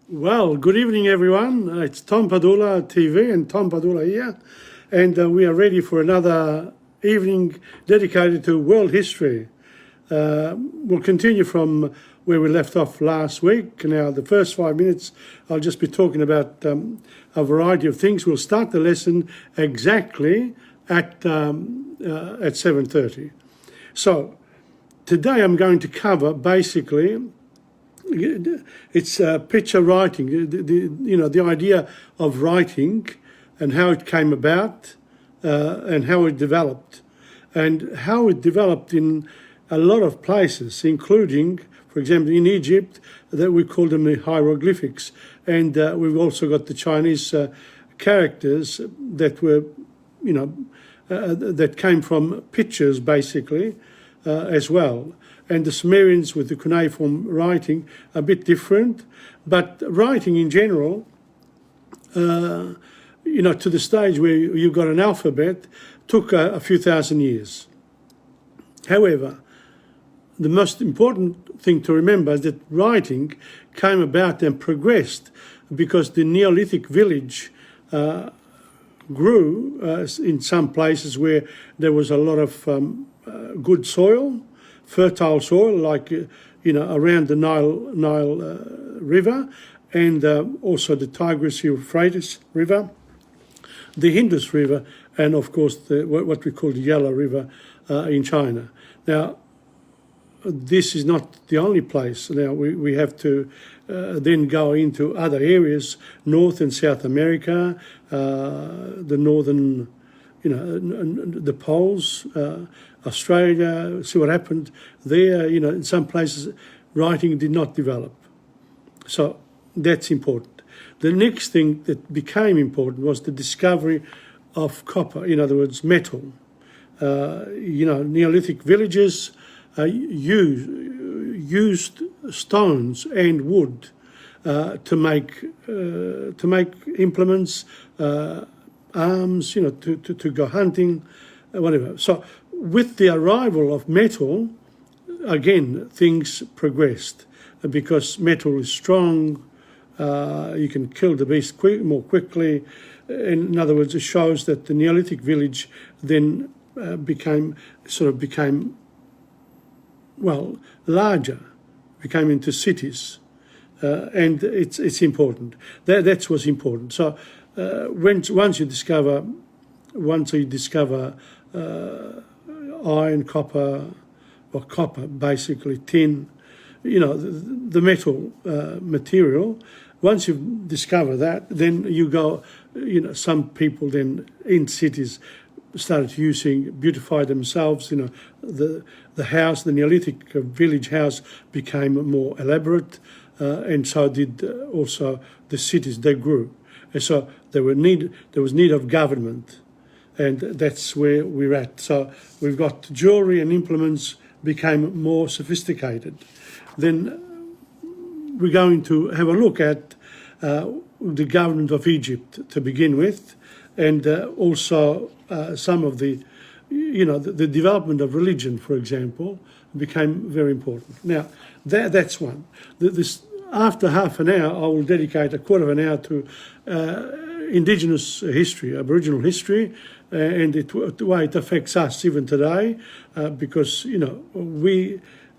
Well, good evening, everyone. It's TomPadulaTV and Tom Padula here, and we are ready for another evening dedicated to world history. We'll continue from where we left off last week. Now, the first 5 minutes, I'll just be talking about a variety of things. We'll start the lesson exactly at 7:30. So, today I'm going to cover basically. It's picture writing, the idea of writing and how it came about and how it developed. And how it developed in a lot of places, including, for example, in Egypt, that we call them the hieroglyphics. And we've also got the Chinese characters that were, that came from pictures, basically, as well. And the Sumerians with the cuneiform writing, a bit different. But writing in general, to the stage where you've got an alphabet, took a few thousand years. However, the most important thing to remember is that writing came about and progressed because the Neolithic village grew in some places where there was a lot of good soil, fertile soil, like around the Nile River, and also the Tigris-Euphrates River, the Indus River, and of course what we call the Yellow River in China. Now, this is not the only place. Now we have to then go into other areas, North and South America, the northern, the poles. Australia, see what happened there. In some places, writing did not develop. So that's important. The next thing that became important was the discovery of copper, in other words, metal. Neolithic villages used stones and wood to make implements, arms, to go hunting, whatever. So with the arrival of metal, again, things progressed because metal is strong. You can kill the beast more quickly. In other words, it shows that the Neolithic village then became larger, became into cities, and it's important. That's what's important. So once you discover iron, copper, or copper, basically tin, the metal material. Once you discover that, then you go, some people then in cities started beautify themselves. The house, the Neolithic village house became more elaborate, and so did also the cities. They grew, and so there was need of government. And that's where we're at. So we've got jewellery and implements became more sophisticated. Then we're going to have a look at the government of Egypt to begin with, and also some of the development of religion, for example, became very important. Now, that's one. After half an hour, I will dedicate a quarter of an hour to Indigenous history, Aboriginal history, and the way it affects us even today, because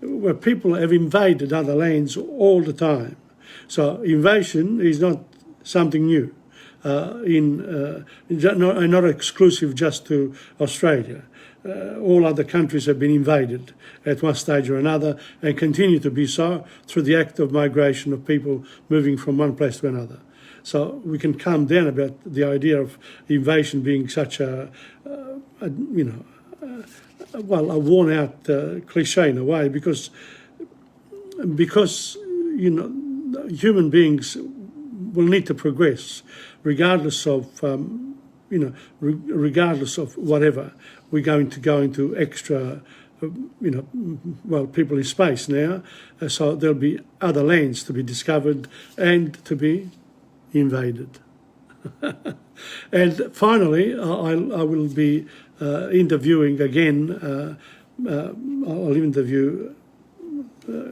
where people have invaded other lands all the time. So invasion is not something new, not exclusive just to Australia. All other countries have been invaded at one stage or another and continue to be so through the act of migration of people moving from one place to another. So we can calm down about the idea of invasion being such a worn-out cliche in a way, because human beings will need to progress, regardless of whatever. We're going to go into extra, people in space now, so there'll be other lands to be discovered and to be invaded. And finally, I will be interviewing again. I'll interview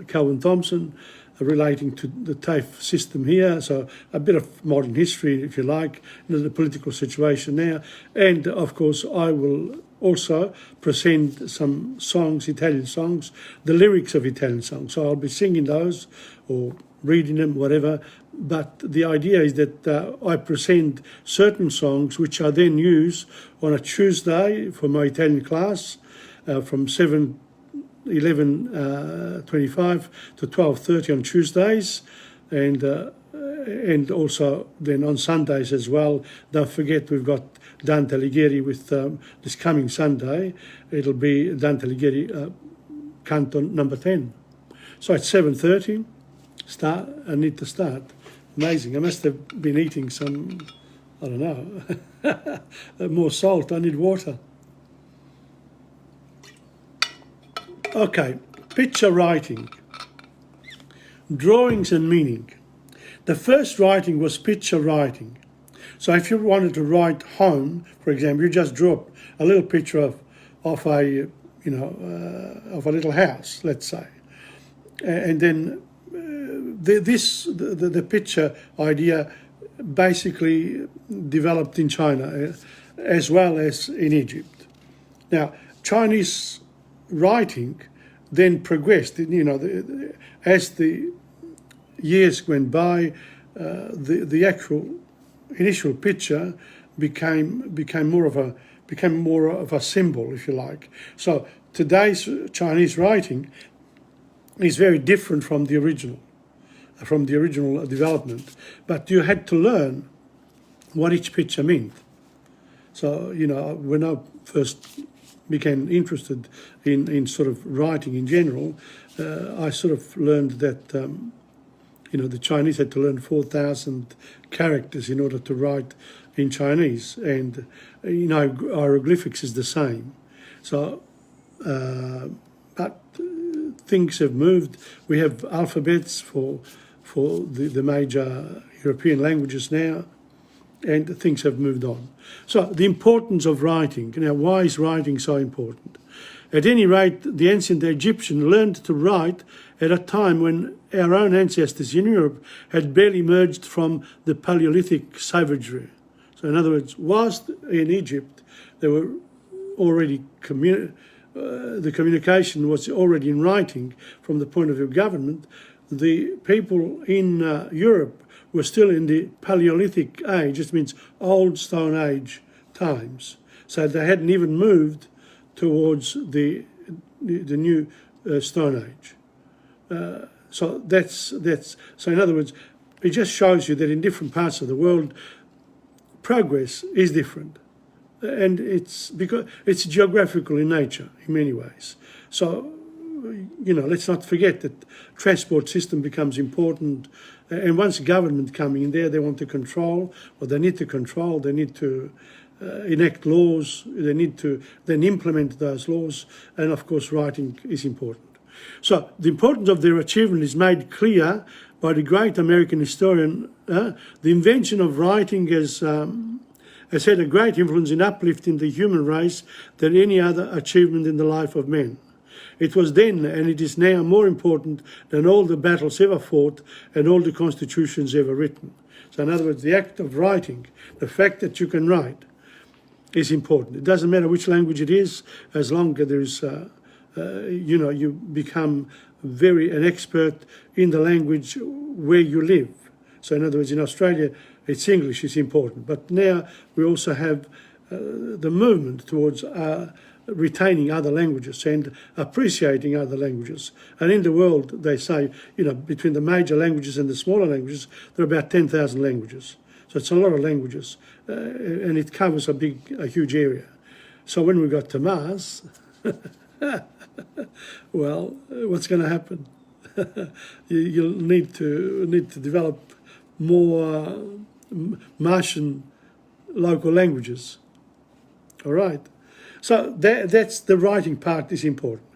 Thompson, relating to the TAFE system here, so a bit of modern history, if you like, the political situation there. And, of course, I will also present some songs, Italian songs, the lyrics of Italian songs. So I'll be singing those or reading them, whatever. But the idea is that I present certain songs which I then use on a Tuesday for my Italian class from 11:25 to 12:30 on Tuesdays, and also then on Sundays as well. Don't forget we've got Dante Alighieri with this coming Sunday. It'll be Dante Alighieri Canto number 10. So at 7:30, I need to start. Amazing. I must have been eating some, I don't know, more salt. I need water. Okay, picture writing, drawings and meaning. The first writing was picture writing. So if you wanted to write home, for example, you just draw a little picture of a of a little house, let's say, and then the picture idea basically developed in China as well as in Egypt. Now, Chinese writing then progressed. As the years went by, the actual initial picture became more of a symbol, if you like. So today's Chinese writing is very different from the original development. But you had to learn what each picture meant. So when I first became interested in sort of writing in general, I sort of learned that the Chinese had to learn 4,000 characters in order to write in Chinese, and hieroglyphics is the same. So, but things have moved. We have alphabets for the major European languages now, and things have moved on. So the importance of writing. Now, why is writing so important? At any rate, the ancient Egyptians learned to write at a time when our own ancestors in Europe had barely emerged from the Paleolithic savagery. So in other words, whilst in Egypt they were already the communication was already in writing from the point of view of government, the people in Europe were still in the Paleolithic age. It means Old Stone Age times. So they hadn't even moved towards the new Stone Age. So that's so. In other words, it just shows you that in different parts of the world, progress is different, and it's because it's geographical in nature in many ways. So let's not forget that transport system becomes important, and once government coming in there, they want to control, or they need to control. They need to enact laws. They need to then implement those laws, and of course, writing is important. So the importance of their achievement is made clear by the great American historian. The invention of writing has had a great influence in uplifting the human race than any other achievement in the life of men. It was then, and it is now, more important than all the battles ever fought and all the constitutions ever written. So in other words, the act of writing, the fact that you can write, is important. It doesn't matter which language it is, as long as there is you become an expert in the language where you live. So in other words, in Australia, it's English is important. But now we also have the movement towards retaining other languages and appreciating other languages. And in the world, they say, between the major languages and the smaller languages, there are about 10,000 languages. So it's a lot of languages, and it covers a huge area. So when we got to Mars, well, what's going to happen? You'll need to develop more Martian local languages. All right. So that's the writing part is important.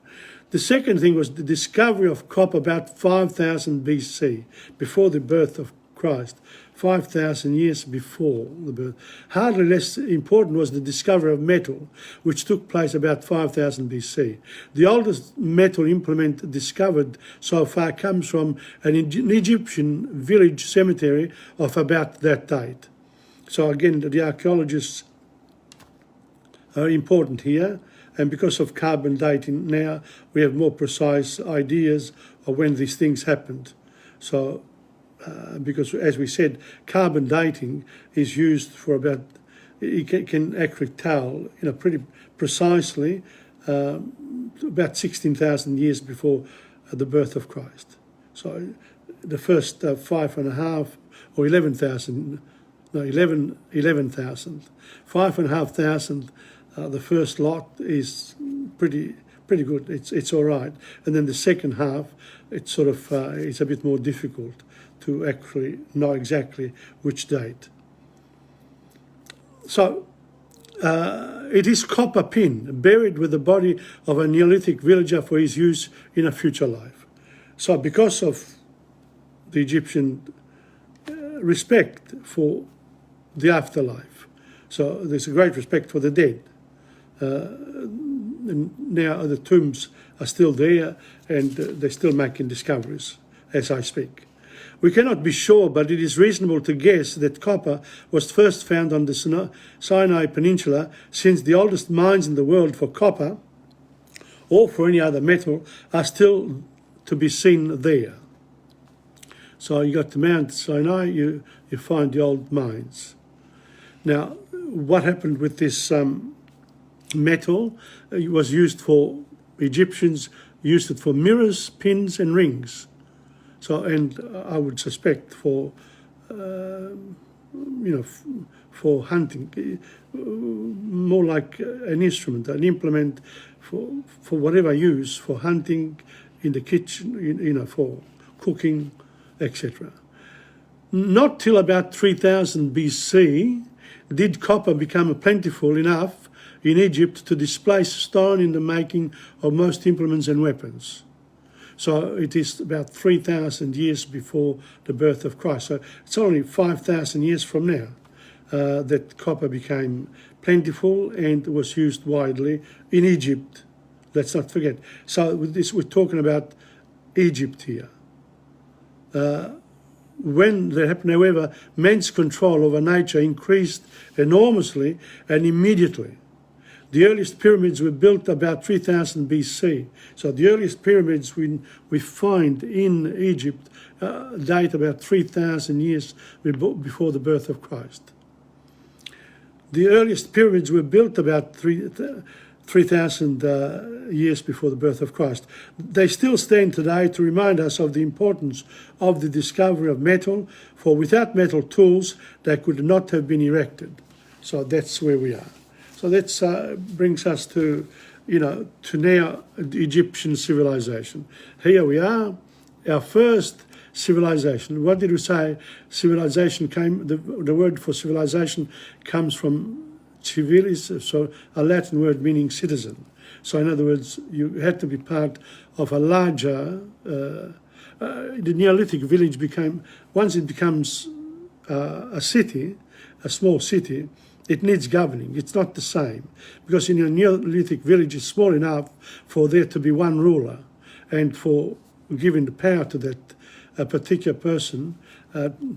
The second thing was the discovery of copper about 5,000 BC, before the birth Christ, 5,000 years before the birth. Hardly less important was the discovery of metal, which took place about 5,000 BC. The oldest metal implement discovered so far comes from an Egyptian village cemetery of about that date. So again, the archaeologists are important here, and because of carbon dating now, we have more precise ideas of when these things happened. So, because as we said, carbon dating is used for about, you can actually tell, pretty precisely about 16,000 years before the birth of Christ. So the first 5.5 or 11,000, no, 11,000. 5,500, the first lot is pretty good. It's all right. And then the second half, it's sort of it's a bit more difficult to actually know exactly which date. So it is copper pin buried with the body of a Neolithic villager for his use in a future life. So because of the Egyptian respect for the afterlife, so there's a great respect for the dead. And now the tombs are still there, and they're still making discoveries as I speak. We cannot be sure, but it is reasonable to guess that copper was first found on the Sinai Peninsula, since the oldest mines in the world for copper or for any other metal are still to be seen there. So you got to Mount Sinai, you find the old mines. Now, what happened with this metal? It was used for, Egyptians used it for mirrors, pins and rings. So, and I would suspect for, for hunting, more like an instrument, an implement for whatever use, for hunting, in the kitchen, for cooking, etc. Not till about 3000 BC did copper become plentiful enough in Egypt to displace stone in the making of most implements and weapons. So it is about 3,000 years before the birth of Christ. So it's only 5,000 years from now that copper became plentiful and was used widely in Egypt. Let's not forget. So with this, we're talking about Egypt here. When that happened, however, man's control over nature increased enormously and immediately. The earliest pyramids were built about 3000 BC. So the earliest pyramids we find in Egypt date about 3,000 years before the birth of Christ. The earliest pyramids were built about 3,000 years before the birth of Christ. They still stand today to remind us of the importance of the discovery of metal, for without metal tools, they could not have been erected. So that's where we are. So that brings us to, to now the Egyptian civilization. Here we are, our first civilization. What did we say? Civilization came, the word for civilization comes from civilis, so a Latin word meaning citizen. So in other words, you had to be part of a larger, the Neolithic village once it becomes a city, a small city, it needs governing. It's not the same, because in a Neolithic village it's small enough for there to be one ruler and for giving the power to that particular person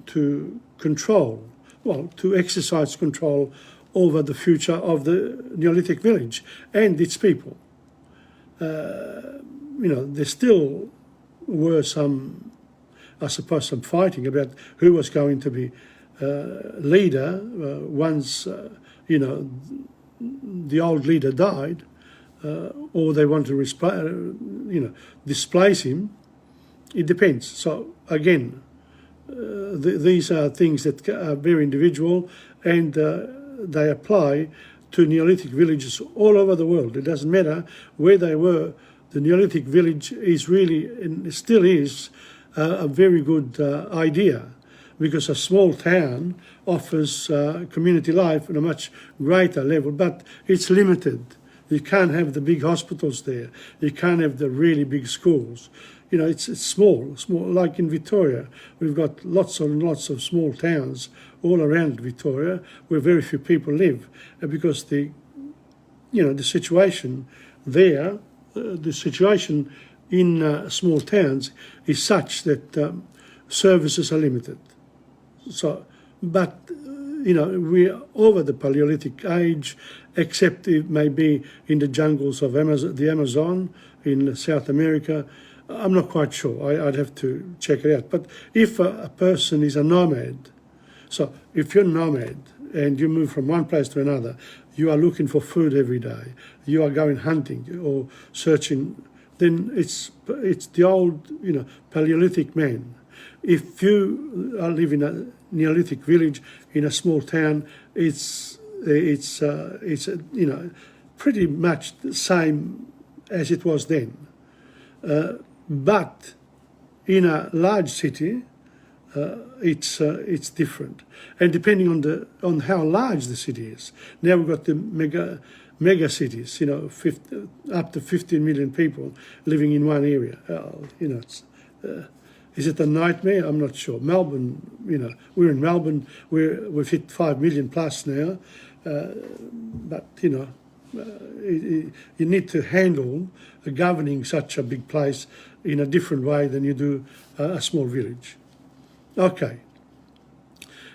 to to exercise control over the future of the Neolithic village and its people. There still were some fighting about who was going to be leader once, the old leader died, or they want to displace him. It depends. So again, these are things that are very individual, and they apply to Neolithic villages all over the world. It doesn't matter where they were. The Neolithic village is really, and still is, a very good idea, because a small town offers community life on a much greater level, but it's limited. You can't have the big hospitals there. You can't have the really big schools. it's small, like in Victoria. We've got lots and lots of small towns all around Victoria where very few people live, because the situation there, the situation in small towns is such that services are limited. So, but we're over the Paleolithic age, except it may be in the jungles of the Amazon in South America. I'm not quite sure. I'd have to check it out. But if a person is a nomad, so if you're a nomad and you move from one place to another, you are looking for food every day, you are going hunting or searching, then it's the old, Paleolithic man. If you live in a Neolithic village in a small town, it's pretty much the same as it was then. But in a large city, it's different, and depending on how large the city is. Now we've got the mega cities, up to 15 million people living in one area. Is it a nightmare? I'm not sure. Melbourne, we're in Melbourne. We've hit 5 million plus now, but you need to handle governing such a big place in a different way than you do a small village. Okay.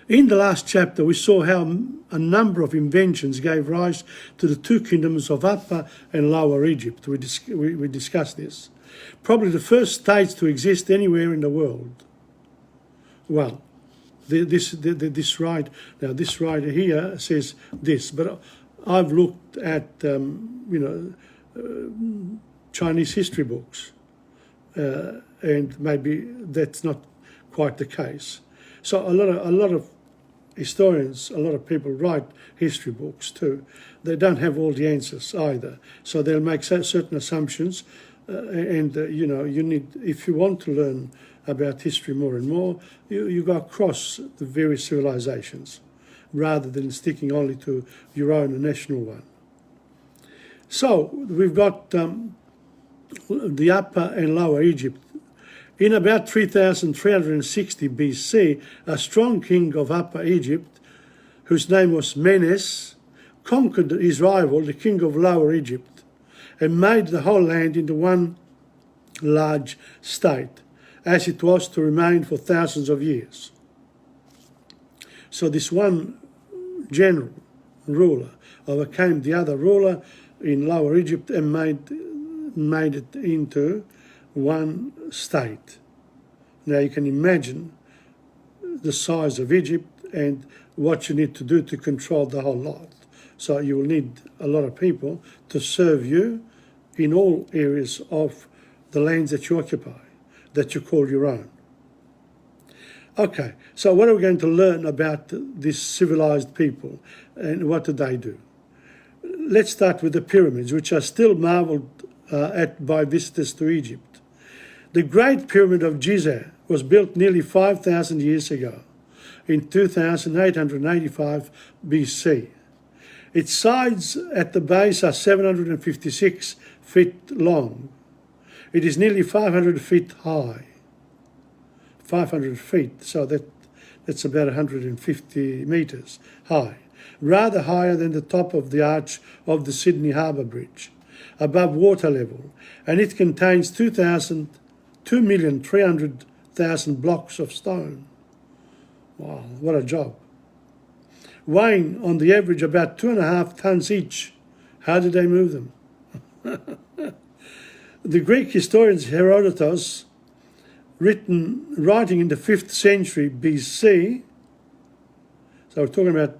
In the last chapter, we saw how a number of inventions gave rise to the two kingdoms of Upper and Lower Egypt. We discussed this. Probably the first states to exist anywhere in the world. Well, this writer here says this, but I've looked at Chinese history books, and maybe that's not quite the case. So a lot of historians, a lot of people write history books too. They don't have all the answers either. So they'll make certain assumptions, and you need, if you want to learn about history more and more, you go across the various civilizations rather than sticking only to your own national one. So we've got the Upper and Lower Egypt. In about 3360 BC, a strong king of Upper Egypt, whose name was Menes, conquered his rival, the king of Lower Egypt, and made the whole land into one large state, as it was to remain for thousands of years. So this one general ruler overcame the other ruler in Lower Egypt and made it into one state. Now you can imagine the size of Egypt and what you need to do to control the whole lot. So you will need a lot of people to serve you in all areas of the lands that you occupy, that you call your own. Okay, so what are we going to learn about these civilized people and what do they do? Let's start with the pyramids, which are still marveled at by visitors to Egypt. The Great Pyramid of Giza was built nearly 5,000 years ago, in 2885 BC. Its sides at the base are 756 feet long. It is nearly 500 feet high. 500 feet, so that's about 150 metres high, rather higher than the top of the arch of the Sydney Harbour Bridge, above water level, and it contains 2,300,000 blocks of stone. Wow, what a job. Weighing on the average about 2.5 tons each. How did they move them? The Greek historian Herodotus, writing in the 5th century BC, so we're talking about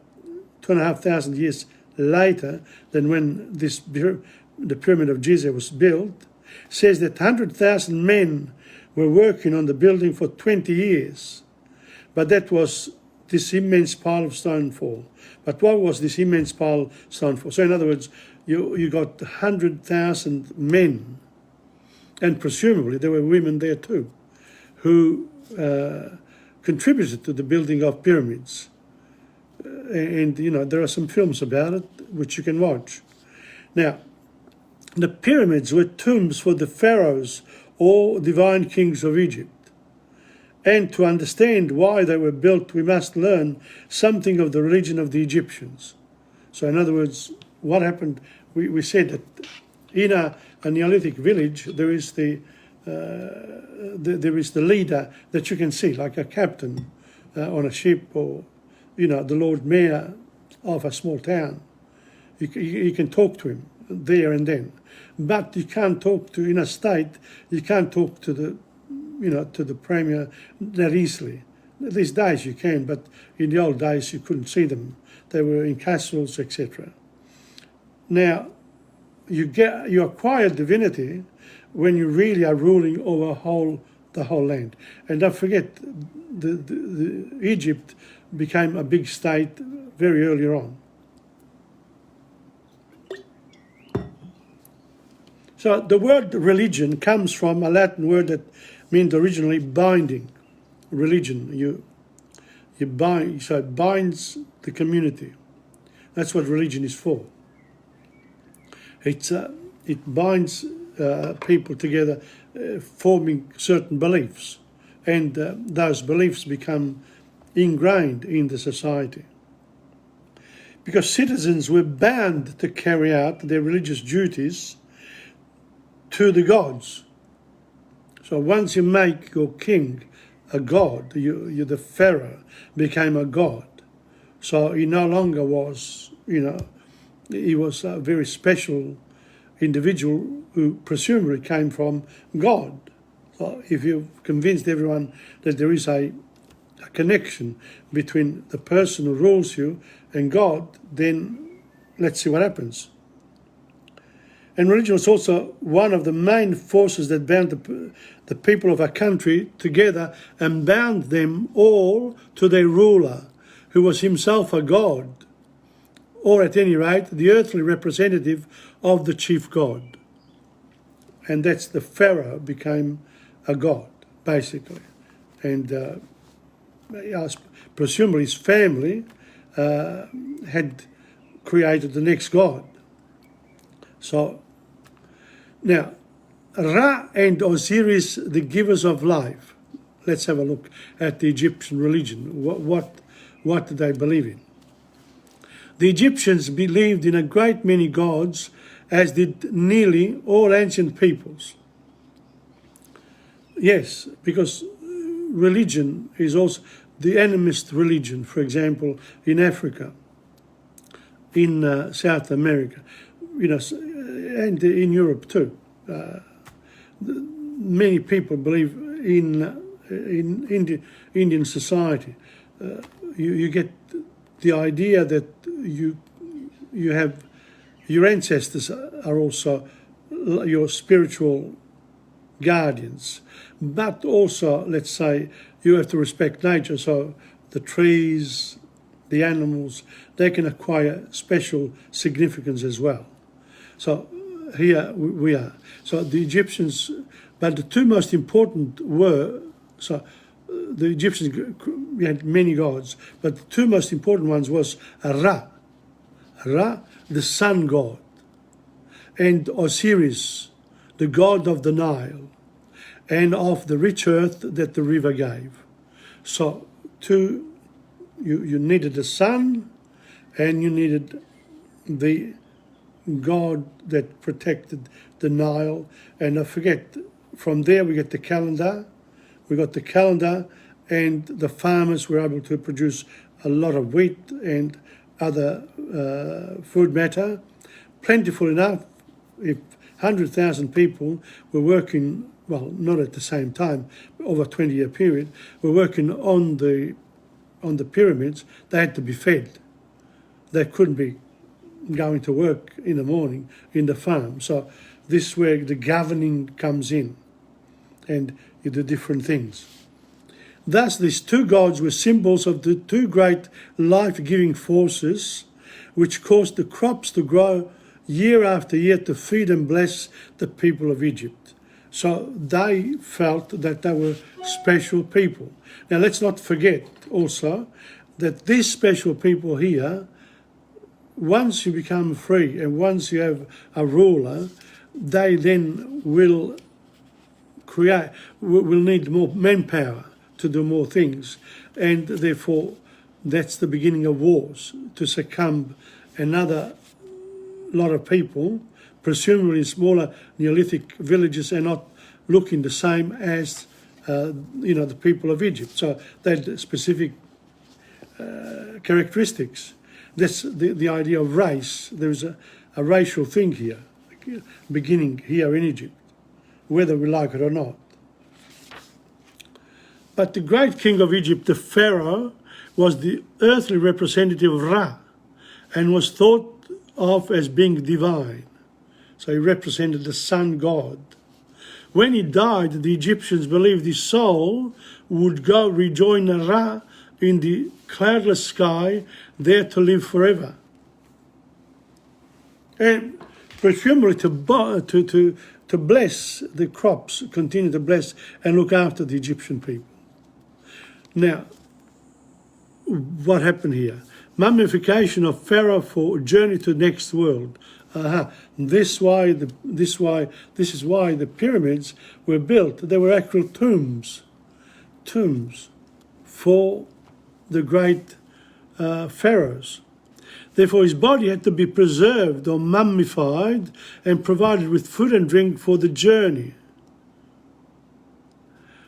2,500 years later than when the Pyramid of Giza was built, says that 100,000 men were working on the building for 20 years. But that was this immense pile of stone for. But what was this immense pile of stone for? So in other words, you got 100,000 men, and presumably there were women there too, who contributed to the building of pyramids. And, there are some films about it which you can watch. Now, the pyramids were tombs for the pharaohs or divine kings of Egypt. And to understand why they were built, we must learn something of the religion of the Egyptians. So in other words, what happened, we said that in a Neolithic village, there is the leader that you can see, like a captain on a ship, or, the Lord Mayor of a small town. You can talk to him there and then. But you can't talk to, in a state, you can't talk to the Premier that easily. These days you can, but in the old days you couldn't see them. They were in castles, etc. Now, you acquire divinity when you really are ruling over the whole land. And don't forget, the Egypt became a big state very early on. So the word religion comes from a Latin word that means originally binding. Religion, you bind, so it binds the community. That's what religion is for. It binds people together, forming certain beliefs, and those beliefs become ingrained in the society. Because citizens were bound to carry out their religious duties to the gods. So once you make your king a god, the Pharaoh became a god. So he no longer was, he was a very special individual who presumably came from God. So if you've convinced everyone that there is a connection between the person who rules you and God, then let's see what happens. And religion was also one of the main forces that bound the people of a country together and bound them all to their ruler, who was himself a god, or at any rate, the earthly representative of the chief god. And that's the Pharaoh became a god, basically. And presumably his family had created the next god. So, now, Ra and Osiris, the givers of life. Let's have a look at the Egyptian religion. What did they believe in? The Egyptians believed in a great many gods, as did nearly all ancient peoples. Yes, because religion is also the animist religion, for example, in Africa, in South America, and in Europe too. Many people believe in Indian society. You get the idea that you have your ancestors are also your spiritual guardians, but also, let's say, you have to respect nature. So the trees, the animals, they can acquire special significance as well. So here we are. So the Egyptians, but the two most important were, so the Egyptians had many gods, but the two most important ones was Ra, the sun god, and Osiris, the god of the Nile, and of the rich earth that the river gave. So you needed the sun, and you needed the god that protected the Nile. And don't forget, from there we get the calendar. We got the calendar, and the farmers were able to produce a lot of wheat and other food matter, plentiful enough. If 100,000 people were working, well, not at the same time, over a 20-year period, were working on the pyramids, they had to be fed. They couldn't be going to work in the morning in the farm. So this is where the governing comes in, and you do different things. Thus, these two gods were symbols of the two great life-giving forces which caused the crops to grow year after year to feed and bless the people of Egypt. So they felt that they were special people. Now, let's not forget also that these special people here, once you become free and once you have a ruler, they then will will need more manpower to do more things, and therefore that's the beginning of wars, to succumb another lot of people, presumably in smaller Neolithic villages, and not looking the same as the people of Egypt. So they had specific characteristics. That's the idea of race. There's a racial thing here, beginning here in Egypt, whether we like it or not. But the great king of Egypt, the Pharaoh, was the earthly representative of Ra, and was thought of as being divine. So he represented the sun god. When he died, the Egyptians believed his soul would go rejoin Ra in the cloudless sky, there to live forever. And presumably to bless the crops, continue to bless and look after the Egyptian people. Now, what happened here? Mummification of Pharaoh for journey to the next world. This is why the pyramids were built. They were actual tombs for the great pharaohs. Therefore, his body had to be preserved or mummified and provided with food and drink for the journey.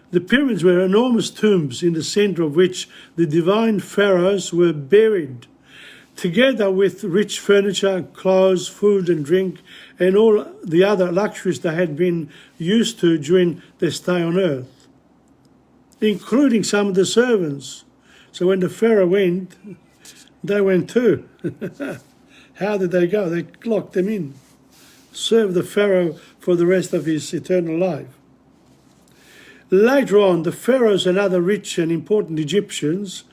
The pyramids were enormous tombs in the centre of which the divine pharaohs were buried, together with rich furniture, clothes, food and drink, and all the other luxuries they had been used to during their stay on earth, including some of the servants. So when the pharaoh went, they went too. How did they go? They locked them in, served the pharaoh for the rest of his eternal life. Later on, the pharaohs and other rich and important Egyptians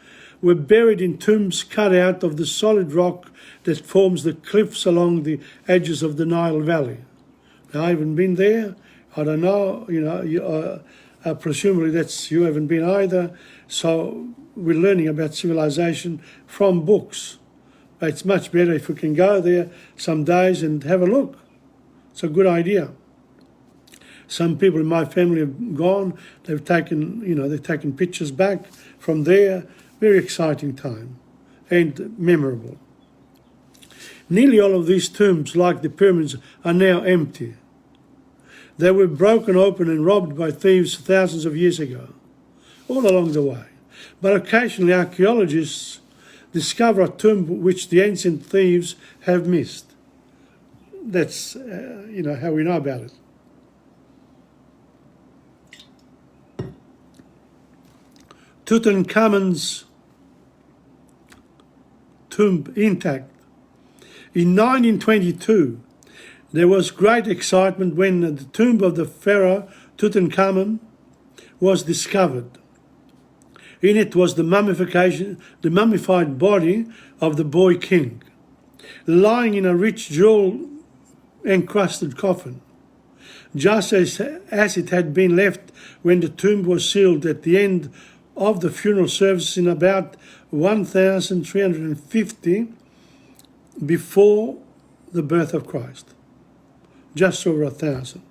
were buried in tombs cut out of the solid rock that forms the cliffs along the edges of the Nile Valley. Now, I haven't been there. I don't know. Presumably you haven't been either. So we're learning about civilization from books. But it's much better if we can go there some days and have a look. It's a good idea. Some people in my family have gone. They've taken pictures back from there. Very exciting time and memorable. Nearly all of these tombs, like the pyramids, are now empty. They were broken open and robbed by thieves thousands of years ago, all along the way. But occasionally archaeologists discover a tomb which the ancient thieves have missed. That's, how we know about it. Tutankhamun's tomb intact. In 1922, there was great excitement when the tomb of the pharaoh Tutankhamun was discovered. In it was the mummified body of the boy king, lying in a rich jewel-encrusted coffin, just as it had been left when the tomb was sealed at the end of the funeral service in about 1350 before the birth of Christ. Just over 1,000.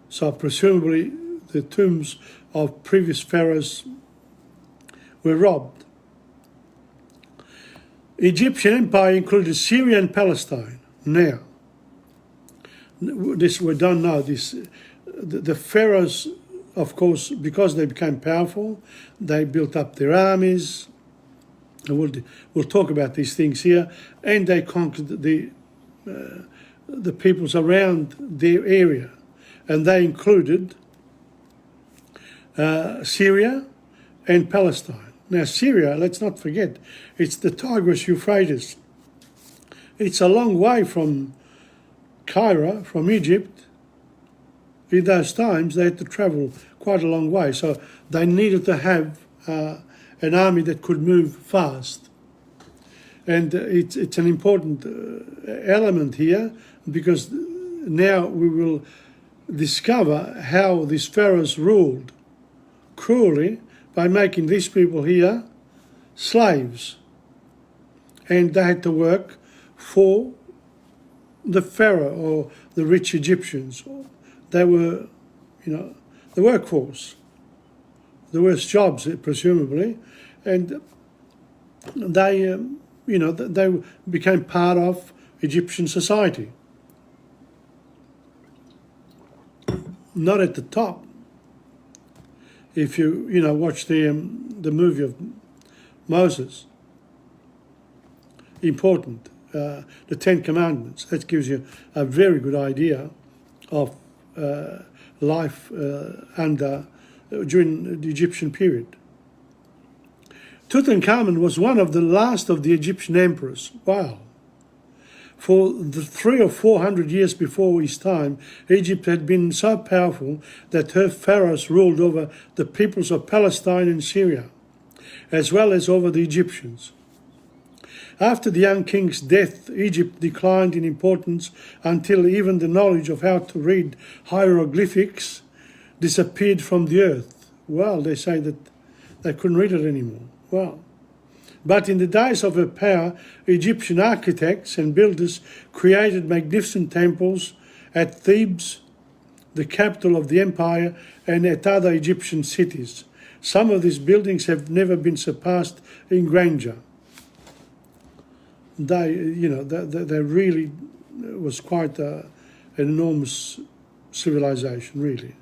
So presumably the tombs of previous pharaohs were robbed. Egyptian Empire included Syria and Palestine. Now, this we don't know. The pharaohs, of course, because they became powerful, they built up their armies. And we'll talk about these things here. And they conquered the peoples around their area. And they included Syria and Palestine. Now, Syria, let's not forget, it's the Tigris-Euphrates. It's a long way from Cairo, from Egypt. In those times, they had to travel quite a long way. So they needed to have an army that could move fast. And it's an important element here, because now we will discover how these pharaohs ruled cruelly by making these people here slaves. And they had to work for the pharaoh or the rich Egyptians. They were, the workforce, the worst jobs, presumably, and they, they became part of Egyptian society. Not at the top. If you, watch the movie of Moses, important, the Ten Commandments, that gives you a very good idea of life during the Egyptian period. Tutankhamun was one of the last of the Egyptian emperors. Wow. For the 300 or 400 years before his time, Egypt had been so powerful that her pharaohs ruled over the peoples of Palestine and Syria, as well as over the Egyptians. After the young king's death, Egypt declined in importance until even the knowledge of how to read hieroglyphics disappeared from the earth. Well, they say that they couldn't read it anymore. Well, but in the days of her power, Egyptian architects and builders created magnificent temples at Thebes, the capital of the empire, and at other Egyptian cities. Some of these buildings have never been surpassed in grandeur. They really was quite an enormous civilization, really.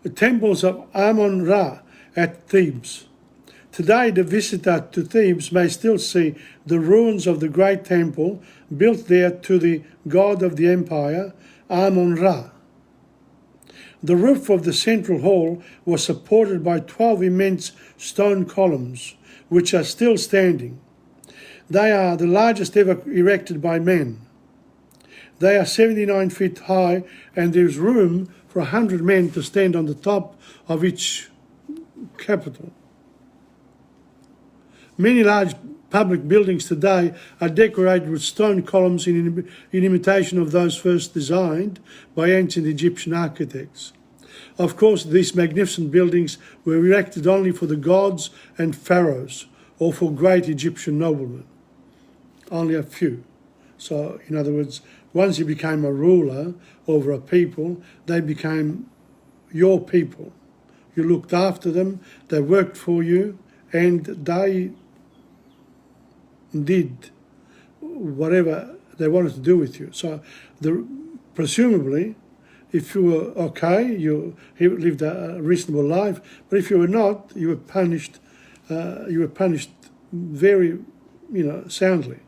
The temples of Amun-Ra at Thebes. Today, the visitor to Thebes may still see the ruins of the great temple built there to the god of the empire, Amun-Ra. The roof of the central hall was supported by 12 immense stone columns, which are still standing. They are the largest ever erected by men. They are 79 feet high, and there is room for 100 men to stand on the top of each capital. Many large public buildings today are decorated with stone columns in imitation of those first designed by ancient Egyptian architects. Of course, these magnificent buildings were erected only for the gods and pharaohs, or for great Egyptian noblemen. Only a few. So, in other words, once you became a ruler over a people, they became your people. You looked after them, they worked for you, and they did whatever they wanted to do with you. So, presumably, if you were okay, you lived a reasonable life. But if you were not, you were punished. Very, soundly.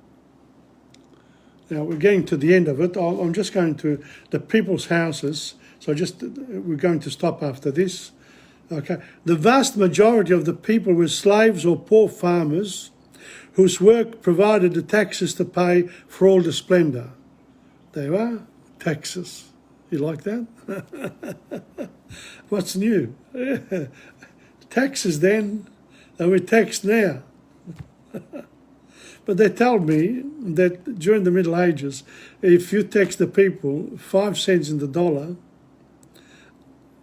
Now we're getting to the end of it. I'm just going to the people's houses. So we're going to stop after this. Okay. The vast majority of the people were slaves or poor farmers, whose work provided the taxes to pay for all the splendour. There you are, taxes. You like that? What's new? Taxes then, and we're taxed now. But they told me that during the Middle Ages, if you tax the people 5 cents in the dollar,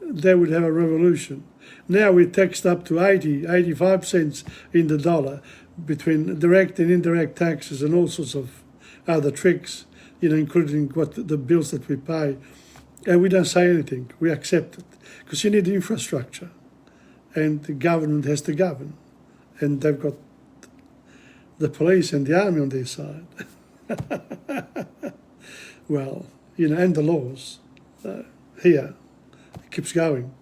they would have a revolution. Now we're taxed up to 85 cents in the dollar between direct and indirect taxes and all sorts of other tricks, including the bills that we pay. And we don't say anything. We accept it because you need infrastructure, and the government has to govern, and they've got the police and the army on their side. Well, and the laws. Here, it keeps going.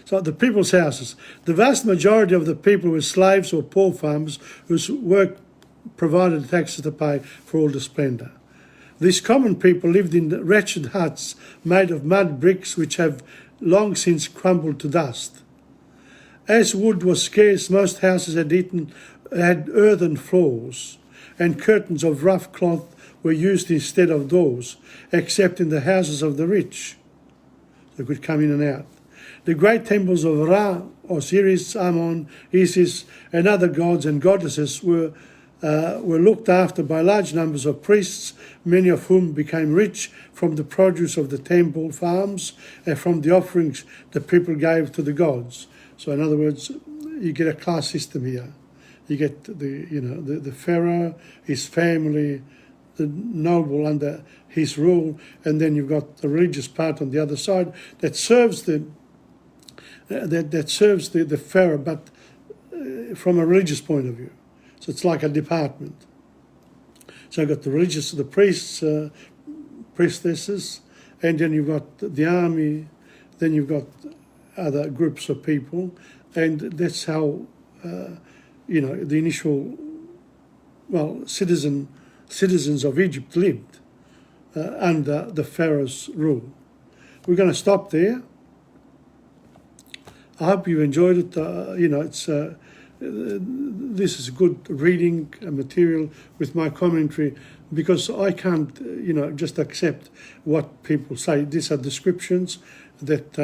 So the people's houses. The vast majority of the people were slaves or poor farmers whose work provided taxes to pay for all the splendour. These common people lived in wretched huts made of mud bricks which have long since crumbled to dust. As wood was scarce, most houses had earthen floors, and curtains of rough cloth were used instead of doors, except in the houses of the rich. They could come in and out. The great temples of Ra, Osiris, Ammon, Isis, and other gods and goddesses were looked after by large numbers of priests, many of whom became rich from the produce of the temple farms and from the offerings the people gave to the gods. So, in other words, you get a class system here. You get the pharaoh, his family, the noble under his rule, and then you've got the religious part on the other side that serves the pharaoh, but from a religious point of view. So it's like a department. So you've got the religious, the priests, priestesses, and then you've got the army, then you've got other groups of people, and that's how the initial citizens of Egypt lived under the Pharaoh's rule. We're going to stop there. I hope you enjoyed it. This is good reading material with my commentary, because I can't, just accept what people say. These are descriptions that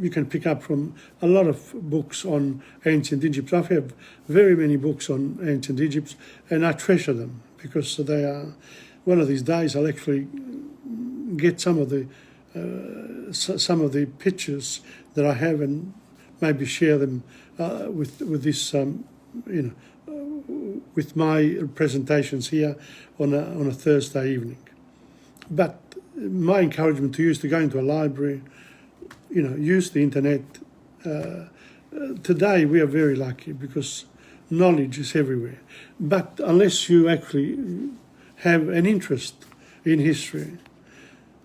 you can pick up from a lot of books on ancient Egypt. I have very many books on ancient Egypt, and I treasure them because they are. One of these days, I'll actually get some of the pictures that I have and maybe share them with this, with my presentations here on a Thursday evening. But my encouragement to you is to go into a library, use the internet. Today we are very lucky because knowledge is everywhere. But unless you actually have an interest in history,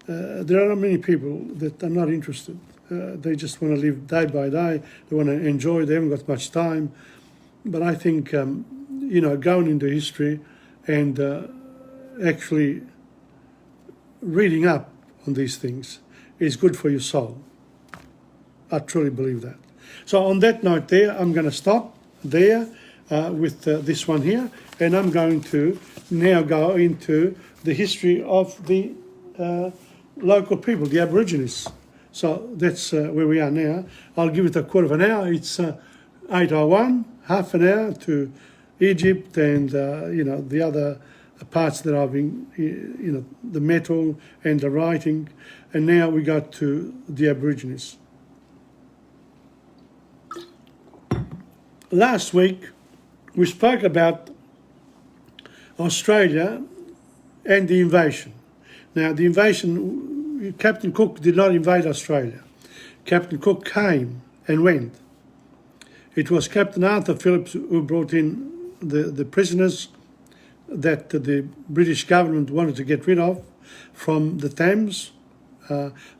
there are many people that are not interested. They just want to live day by day. They want to enjoy. They haven't got much time. But I think, going into history and actually reading up on these things is good for your soul. I truly believe that. So on that note there, I'm going to stop there with this one here. And I'm going to now go into the history of the local people, the Aborigines. So that's where we are now. I'll give it a quarter of an hour. It's 8:01, half an hour to Egypt and, the other parts that I've been, the metal and the writing. And now we got to the Aborigines. Last week, we spoke about Australia and the invasion. Now, the invasion, Captain Cook did not invade Australia. Captain Cook came and went. It was Captain Arthur Phillipps who brought in the prisoners that the British government wanted to get rid of from the Thames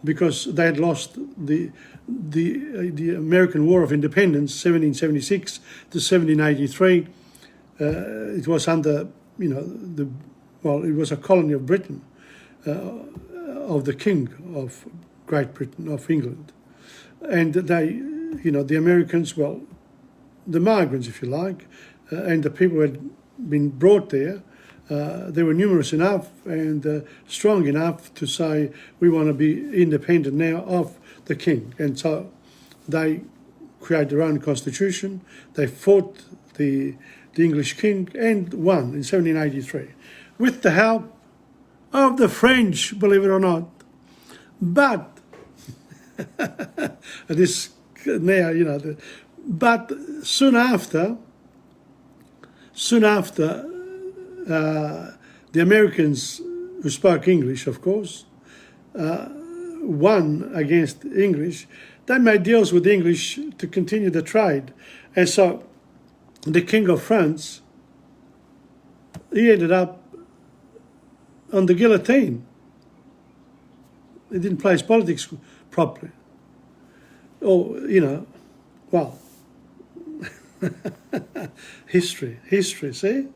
because they had lost the American War of Independence, 1776 to 1783. It was under, it was a colony of Britain, of the King of Great Britain, of England. And they, the Americans, the migrants, if you like, and the people who had been brought there, they were numerous enough and strong enough to say, we want to be independent now of the King. And so they created their own constitution. They fought the English King and won in 1783 with the help of the French, believe it or not. But this now, but soon after, the Americans who spoke English, of course, won against English. They made deals with the English to continue the trade, and so the King of France, he ended up on the guillotine. He didn't play his politics properly. History, see?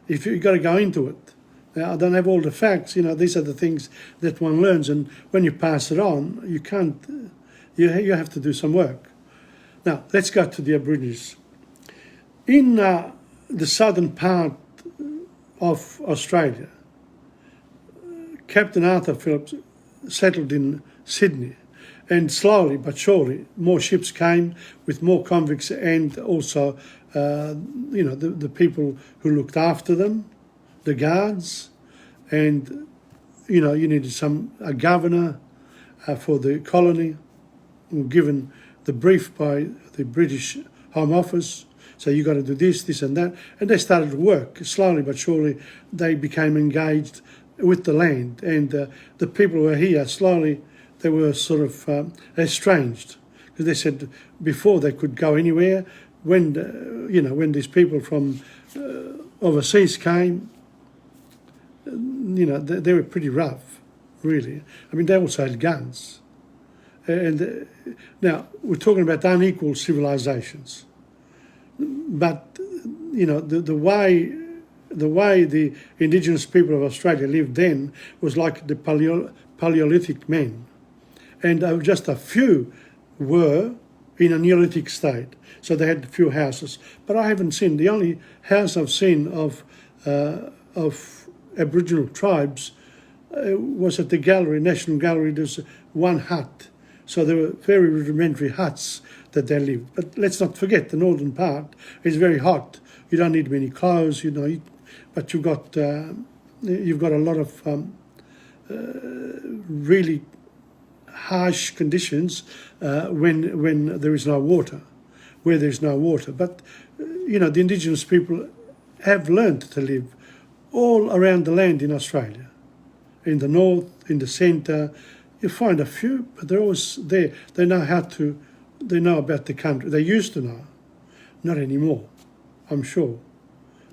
If you've got to go into it. Now, I don't have all the facts, these are the things that one learns, and when you pass it on, you can't, you have to do some work. Now, let's go to the Aborigines. In the southern part of Australia, Captain Arthur Phillipps settled in Sydney, and slowly but surely more ships came with more convicts and also the people who looked after them, the guards, and you needed a governor for the colony, given the brief by the British Home Office So you got to do this, this and that. And they started to work. Slowly but surely, they became engaged with the land. And the people who were here, slowly, they were sort of estranged. Because they said before they could go anywhere. When, when these people from overseas came, they were pretty rough, really. I mean, they also had guns. And now, we're talking about unequal civilizations. But, the way the indigenous people of Australia lived then was like the Paleolithic men. And just a few were in a Neolithic state. So they had a few houses. But I haven't seen, the only house I've seen of Aboriginal tribes was at the gallery, National Gallery. There's one hut. So there were very rudimentary huts that they lived. But let's not forget, the northern part is very hot. You don't need many clothes, but you've got a lot of really harsh conditions when there is no water, where there's no water. But, the indigenous people have learned to live all around the land in Australia, in the north, in the centre. You find a few, but they're always there. They know about the country. They used to know, not anymore, I'm sure.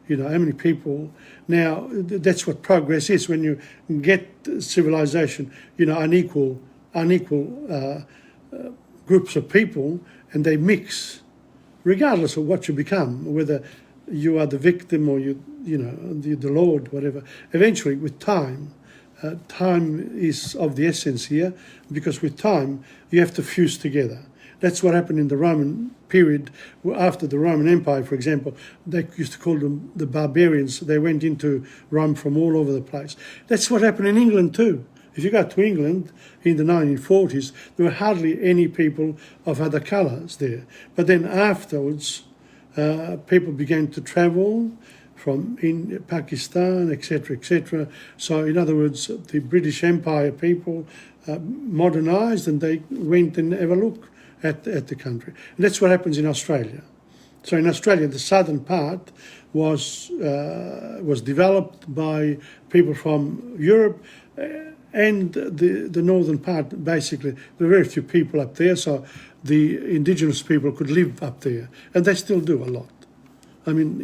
How many people now, that's what progress is, when you get civilization, unequal groups of people, and they mix, regardless of what you become, whether you are the victim or the Lord, whatever. Eventually, with time, time is of the essence here, because with time you have to fuse together. That's what happened in the Roman period. After the Roman Empire, for example, they used to call them the barbarians. They went into Rome from all over the place. That's what happened in England too. If you go to England in the 1940s, there were hardly any people of other colours there. But then afterwards, people began to travel from in Pakistan, etc., etc. So, in other words, the British Empire people modernised, and they went and have a look at the country. And that's what happens in Australia. So in Australia, the southern part was developed by people from Europe, and the northern part, basically, there were very few people up there, so the indigenous people could live up there, and they still do a lot. I mean,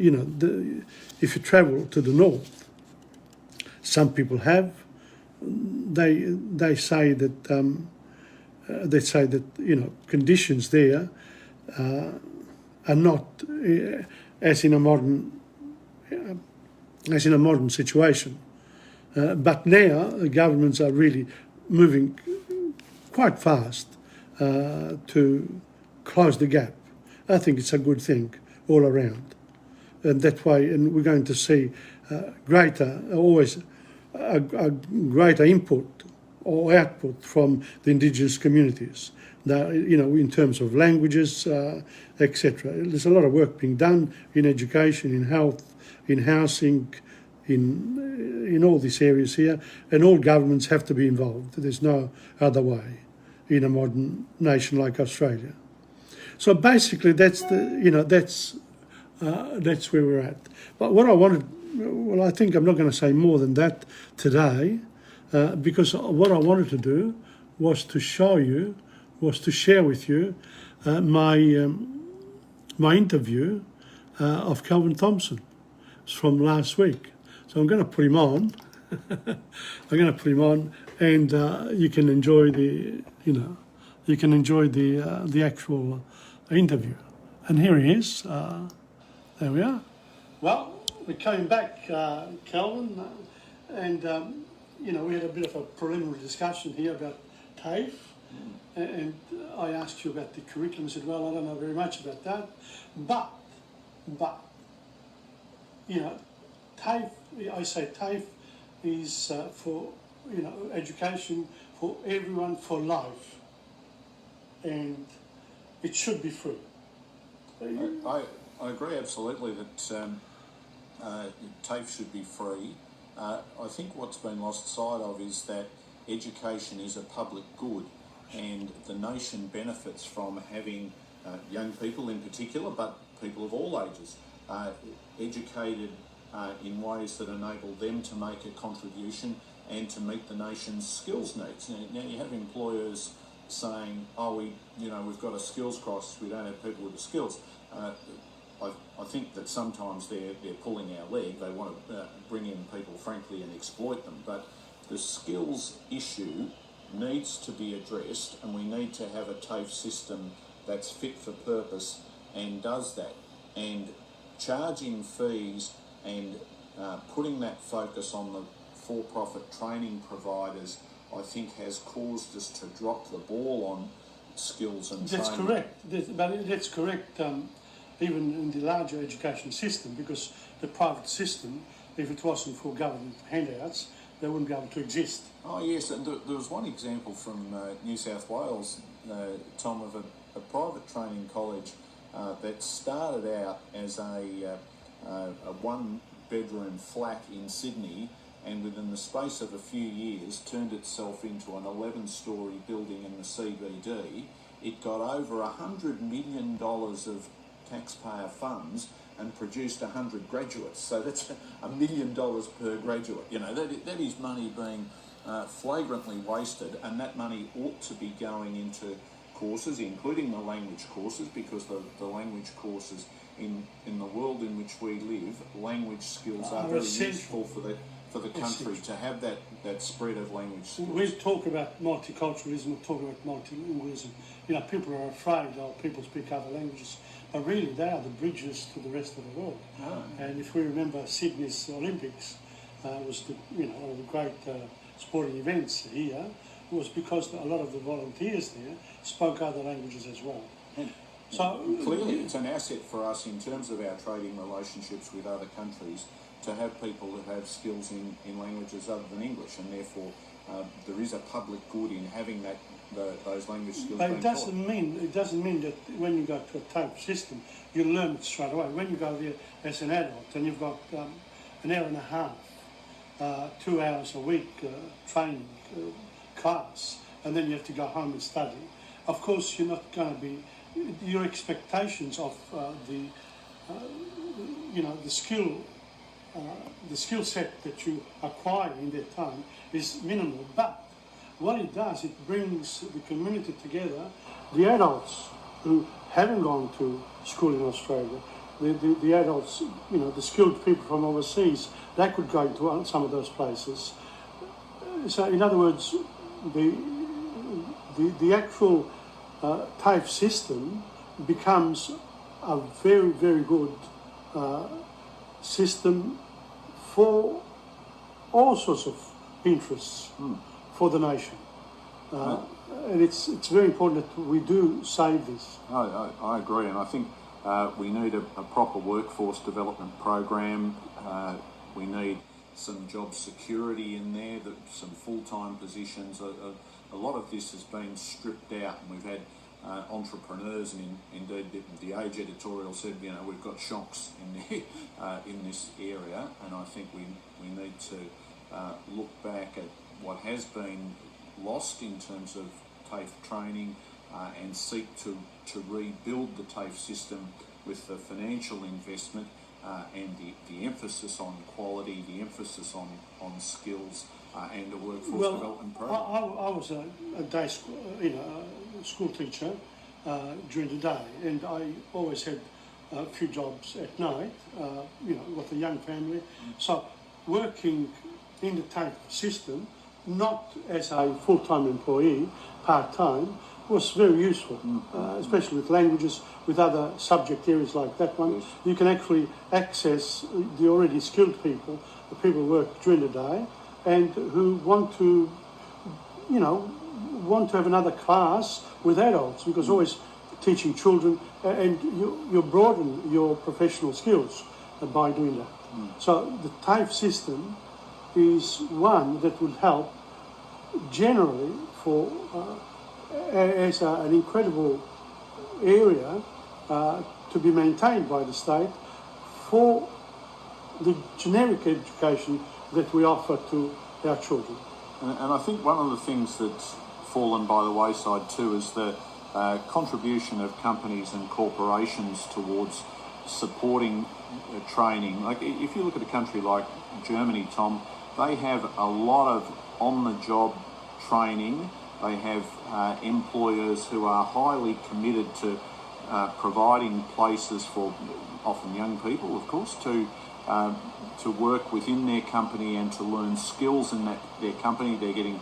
if you travel to the north, some people have. They say that conditions there are not as in a modern situation. But now governments are really moving quite fast to close the gap. I think it's a good thing all around. And that way, and we're going to see greater input or output from the indigenous communities. Now, in terms of languages, etc. There's a lot of work being done in education, in health, in housing, in all these areas here, and all governments have to be involved. There's no other way in a modern nation like Australia. So basically, that's where we're at. But what I wanted, I think I'm not going to say more than that today, because what I wanted to do was to show you, was to share with you my interview of Calvin Thompson. It's from last week. So I'm going to put him on. And you can enjoy the actual interview. And here he is. There we are. Well, we're coming back, Calvin, and we had a bit of a preliminary discussion here about TAFE, and I asked you about the curriculum. I said, well, I don't know very much about that, but TAFE, I say TAFE is for education for everyone for life, and it should be free. I agree absolutely that TAFE should be free. I think what's been lost sight of is that education is a public good, and the nation benefits from having young people in particular, but people of all ages, educated in ways that enable them to make a contribution and to meet the nation's skills needs. Now you have employers saying, oh, we've got a skills crisis, we don't have people with the skills. I think that sometimes they're pulling our leg. They want to bring in people, frankly, and exploit them. But the skills issue needs to be addressed, and we need to have a TAFE system that's fit for purpose and does that. And charging fees and putting that focus on the for-profit training providers, I think, has caused us to drop the ball on skills and That's training. correct. That's correct. Even in the larger education system, because the private system, if it wasn't for government handouts, they wouldn't be able to exist. Oh yes, and there was one example from New South Wales, Tom, of a private training college that started out as a one-bedroom flat in Sydney, and within the space of a few years turned itself into an 11-storey building in the CBD. It got over $100 million of taxpayer funds and produced 100 graduates. So that's $1 million per graduate. You know, that is money being flagrantly wasted, and that money ought to be going into courses, including the language courses, because the language courses in the world in which we live, language skills are very useful for the country to have that spread of language skills. We talk about multiculturalism, we talk about multilingualism. You know, people are afraid people speak other languages, but really they are the bridges to the rest of the world. Oh. And if we remember Sydney's Olympics, was one of the great sporting events here, was because a lot of the volunteers there spoke other languages as well. So clearly it's an asset for us in terms of our trading relationships with other countries to have people who have skills in languages other than English, and therefore there is a public good in having those language skills. But it doesn't mean that when you go to a TAFE system, you learn it straight away. When you go there as an adult and you've got an hour and a half, 2 hours a week training class, and then you have to go home and study. Of course, you're not going to be. Your expectations of the skill set that you acquire in that time is minimal. But what it does, it brings the community together. The adults who haven't gone to school in Australia, the adults, the skilled people from overseas, they could go into some of those places. So, in other words, the actual TAFE system becomes a very, very good system for all sorts of interests for the nation. And it's very important that we do save this. I agree, and I think we need a proper workforce development program. We need some job security in there, some full-time positions. A lot of this has been stripped out, and we've had entrepreneurs, and indeed the Age editorial said, we've got shocks in this area, and I think we need to look back at what has been lost in terms of TAFE training and seek to rebuild the TAFE system with the financial investment and the emphasis on quality, the emphasis on skills and a workforce development program. I was a day school teacher during the day, and I always had a few jobs at night, with a young family. So working in the TAFE system, not as a full-time employee, part-time, was very useful, especially with languages, with other subject areas like that one. Yes. You can actually access the already skilled people, the people who work during the day, and who want to have another class with adults, because always teaching children, and you broaden your professional skills by doing that. So the TAFE system is one that would help generally for as an incredible area to be maintained by the state for the generic education that we offer to our children. And I think one of the things that's fallen by the wayside too is the contribution of companies and corporations towards supporting training. Like if you look at a country like Germany, Tom, they have a lot of on-the-job training. They have employers who are highly committed to providing places for often young people, of course, to work within their company and to learn skills in their company. They're getting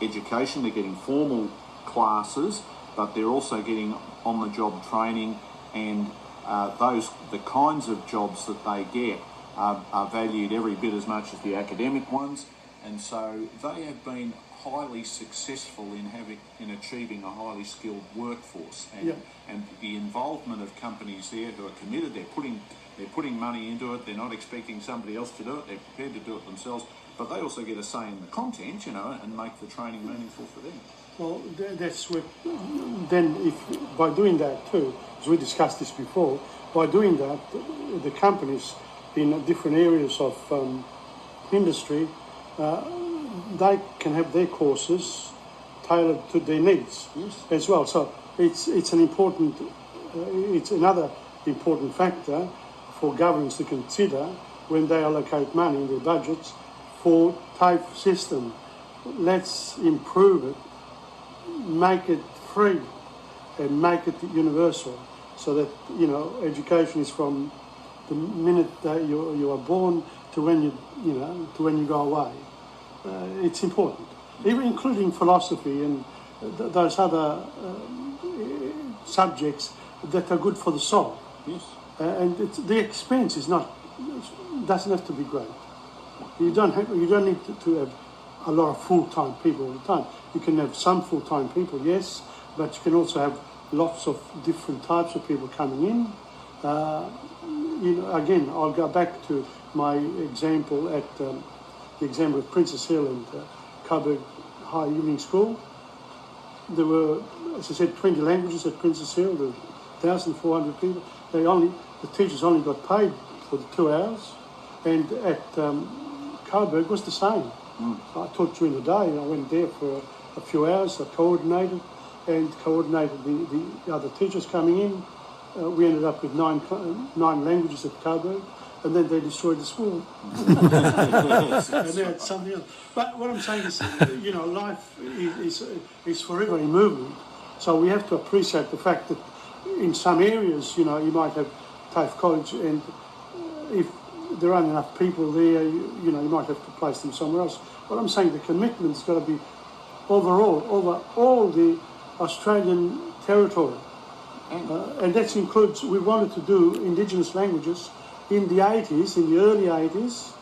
education, they're getting formal classes, but they're also getting on-the-job training, and the kinds of jobs that they get are valued every bit as much as the academic ones, and so they have been highly successful in achieving a highly skilled workforce, and the involvement of companies there who are committed. They're putting money into it. They're not expecting somebody else to do it. They're prepared to do it themselves, but they also get a say in the content, and make the training meaningful for them. Well, that's what. Then, if by doing that too, as we discussed this before, by doing that, the companies in different areas of industry, they can have their courses tailored to their needs as well. So it's an important, it's another important factor for governments to consider when they allocate money in their budgets for TAFE system. Let's improve it, make it free, and make it universal, so that education is from the minute that you are born to when you go away. It's important, even including philosophy and those other subjects that are good for the soul. Yes. And the expense doesn't have to be great. You don't need to have a lot of full-time people all the time. You can have some full-time people, yes, but you can also have lots of different types of people coming in. Again, I'll go back to my example at the example of Princess Hill and Coburg High Evening School. There were, as I said, 20 languages at Princess Hill. There were 1,400 people. The teachers only got paid for the 2 hours, and at Coburg was the same. I taught during the day. I went there for a few hours. I coordinated the other teachers coming in. We ended up with nine languages at Coburg, and then they destroyed the school. And they had something else. But what I'm saying is, life is forever in movement. So we have to appreciate the fact that in some areas, you might have TAFE college, and if there aren't enough people there, you might have to place them somewhere else. What I'm saying, the commitment's got to be overall, over all the Australian territory. And that includes, we wanted to do Indigenous languages in the early 80s,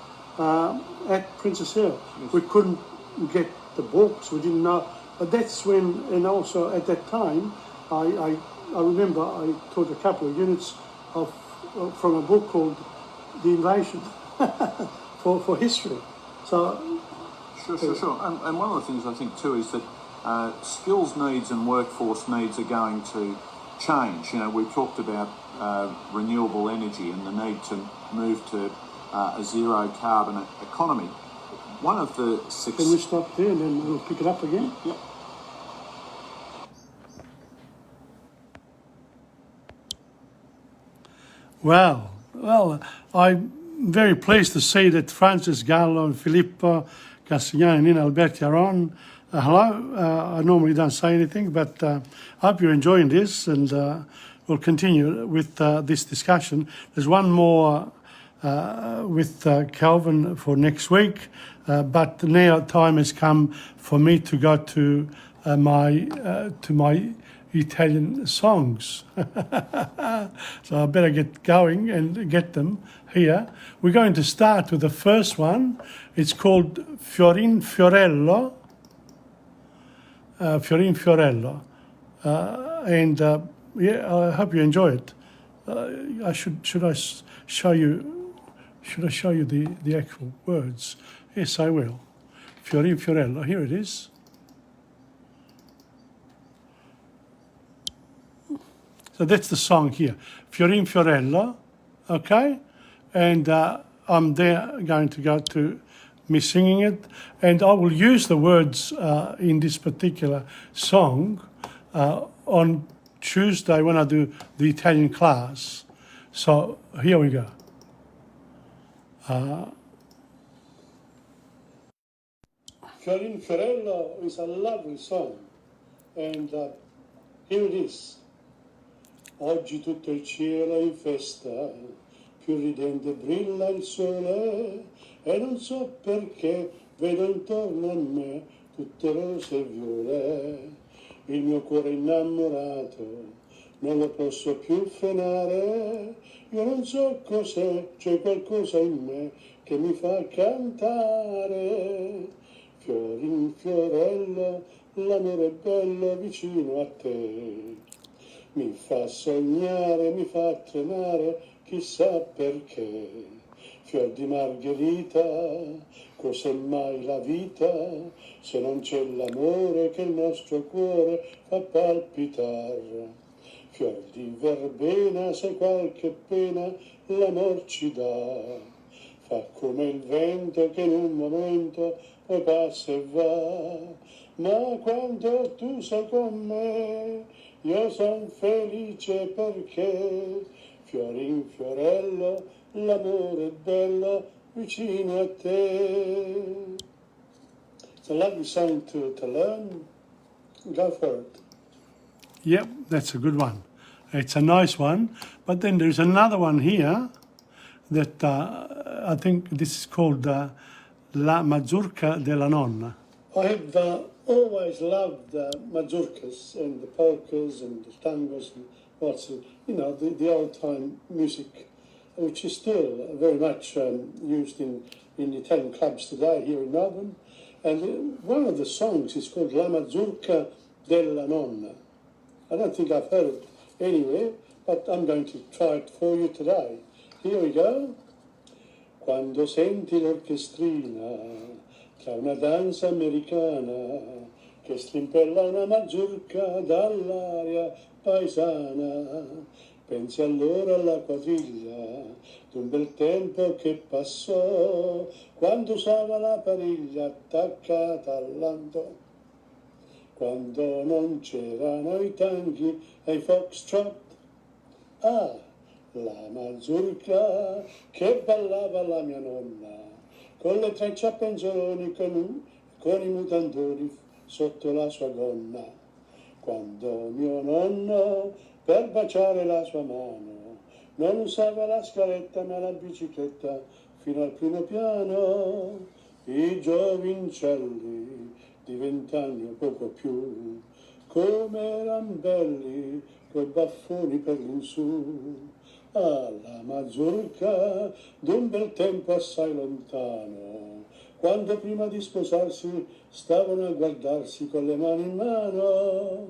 at Princess Hill. Yes. We couldn't get the books, we didn't know. But that's when, and also at that time, I remember I taught a couple of units from a book called The Invasion for history. So Sure. And one of the things I think too is that skills needs and workforce needs are going to change. We've talked about renewable energy and the need to move to a zero carbon economy. One of the Can we stop there and then we'll pick it up again? Yep. Well, I'm very pleased to see that Francis, Gallo and Filippo, Castiglione and Nina Alberti are on. Hello. I normally don't say anything, but I hope you're enjoying this, and we'll continue with this discussion. There's one more with Calvin for next week, but now time has come for me to go to my Italian songs. So I better get going and get them here. We're going to start with the first one. It's called Fiorin Fiorello. Fiorin Fiorello. And I hope you enjoy it. Should I show you the actual words? Yes, I will. Fiorin Fiorello. Here it is. So that's the song here, Fiorin Fiorello, okay? And I'm going to go to me singing it, and I will use the words in this particular song on Tuesday when I do the Italian class. So here we go. Fiorin Fiorello is a lovely song, and here it is. Oggi tutto il cielo è in festa, più ridente brilla il sole, e non so perché vedo intorno a me tutte rose e viole. Il mio cuore innamorato non lo posso più frenare, io non so cos'è, c'è qualcosa in me che mi fa cantare. Fiorin fiorello, l'amore è bello vicino a te, mi fa sognare, mi fa tremare, chissà perché. Fior di margherita, cos'è mai la vita, se non c'è l'amore che il nostro cuore fa palpitare. Fior di verbena, se qualche pena l'amor ci dà, fa come il vento che in un momento poi passa e va, ma quando tu sei con me io son felice perché Fiorin fiorello, l'amore è bello vicino a te. It's a lovely song to learn. Go for it. Yep, that's a good one. It's a nice one. But then there's another one here that I think this is called La Mazurka della Nonna. I have always loved mazurkas and the polkas and the tangos and lots of, the old-time music, which is still very much used in the Italian clubs today here in Melbourne. And one of the songs is called La Mazurka della Nonna. I don't think I've heard it anywhere, but I'm going to try it for you today. Here we go. Quando senti l'orchestrina tra una danza americana che strimpella una mazurka dall'aria paesana, pensi allora alla quadriglia d'un bel tempo che passò, quando usava la pariglia attaccata all'ando, quando non c'erano i tanghi e i foxtrot. Ah, la mazurka che ballava la mia nonna, con le trecce a penzoloni, con i mutandoni sotto la sua gonna. Quando mio nonno, per baciare la sua mano, non usava la scaletta ma la bicicletta fino al primo piano, i giovincelli di 20 anni o poco più, come eran belli coi baffoni per l'insù. Alla mazurka d'un bel tempo assai lontano, quando prima di sposarsi stavano a guardarsi con le mani in mano.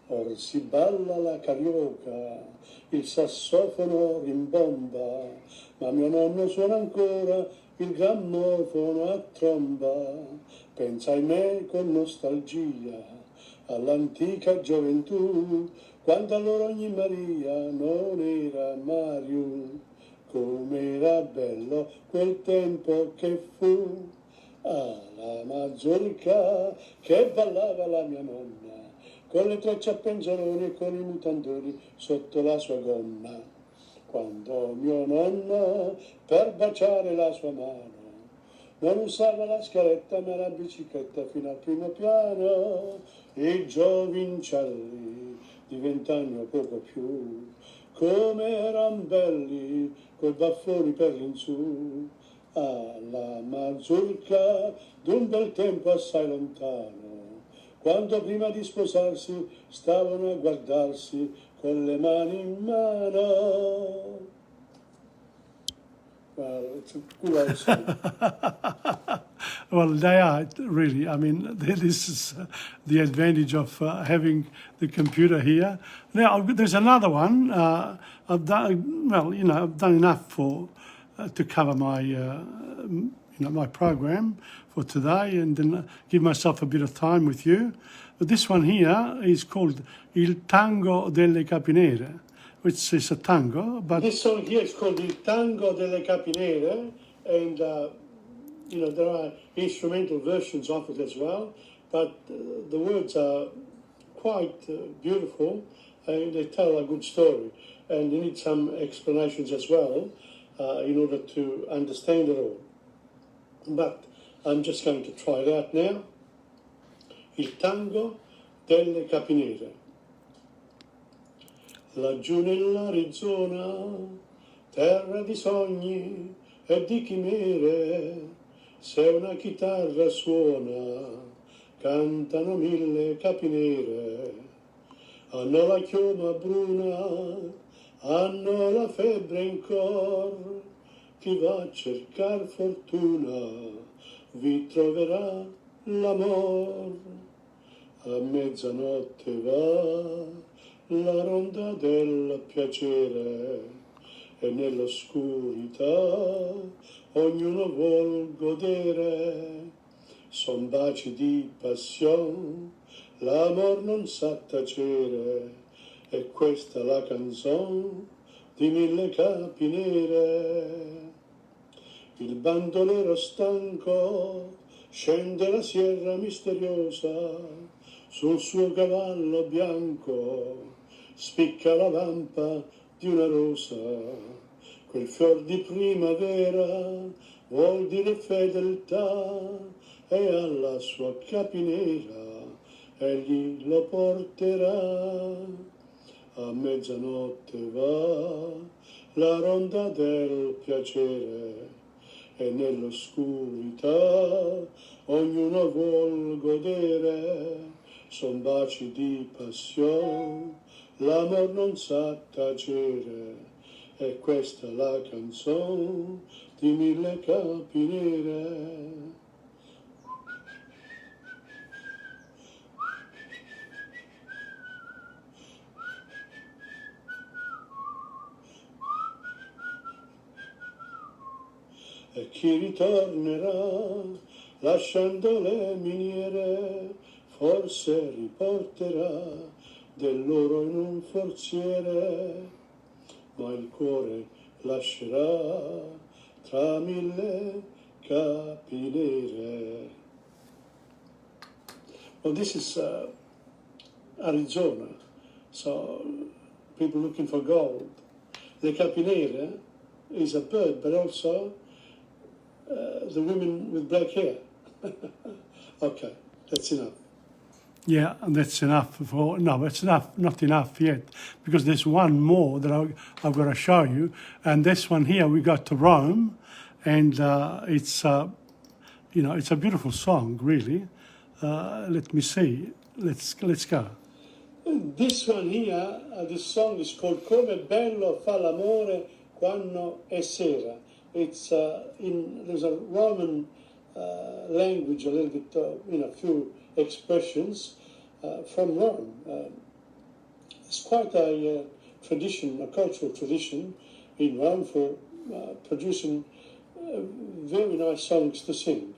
Or si balla la carioca, il sassofono rimbomba, ma mio nonno suona ancora il grammofono a tromba. Pensa a me con nostalgia all'antica gioventù, quando allora ogni Maria non era Mariù, come era bello quel tempo che fu. Alla mazurka che ballava la mia nonna, con le trecce a penzoloni e con i mutandoni sotto la sua gonna. Quando mio nonno, per baciare la sua mano, non usava la scaletta ma la bicicletta fino al primo piano, i giovincelli di 20 anni o poco più, come eran belli coi baffoni per l'insù. Alla mazurka d'un bel tempo assai lontano, quando prima di sposarsi stavano a guardarsi con le mani in mano. Well, it's a good old song. Well, they are really. I mean, this is the advantage of having the computer here. Now, there's another one. I've done I've done enough to cover my my program for today, and then give myself a bit of time with you. But this one here is called Il Tango delle Capinera, which is a tango. But this song here is called Il Tango delle Capinera, and there are instrumental versions of it as well. But the words are quite beautiful, and they tell a good story. and you need some explanations as well in order to understand it all. But I'm just going to try it out now. Il Tango Del Capinera. Laggiù nell'Arizona, terra di sogni e di chimere, se una chitarra suona, cantano 1000 capinere. Hanno la chioma bruna, hanno la febbre in cor, chi va a cercar fortuna vi troverà l'amor. A mezzanotte va la ronda del piacere e nell'oscurità ognuno vuol godere. Son baci di passione, l'amor non sa tacere, e questa la canzone di 1000 capi nere. Il bandolero stanco scende la sierra misteriosa, sul suo cavallo bianco spicca la vampa di una rosa. Quel fior di primavera vuol dire fedeltà, e alla sua capinera egli lo porterà. A mezzanotte va la ronda del piacere e nell'oscurità ognuno vuol godere. Son baci di passione, l'amor non sa tacere, e questa la canzone di 1000 capi nere. E chi ritornerà lasciando le miniere, forse riporterà dell'oro in un forziere, ma il cuore lascerà tra 1000 capi nere. Well, this is Arizona, so people looking for gold. The capinera is a bird, but also the women with black hair. Okay, that's enough. Yeah, that's enough for... No, it's enough, not enough yet, because there's one more that I've got to show you, and this one here, we got to Rome, and it's, you know, it's a beautiful song, really. Let me see. Let's go. This one here, this song is called Come bello fa l'amore quando è sera. It's there's a Roman language, a little bit, a few expressions from Rome. It's quite a tradition, a cultural tradition in Rome for producing very nice songs to sing.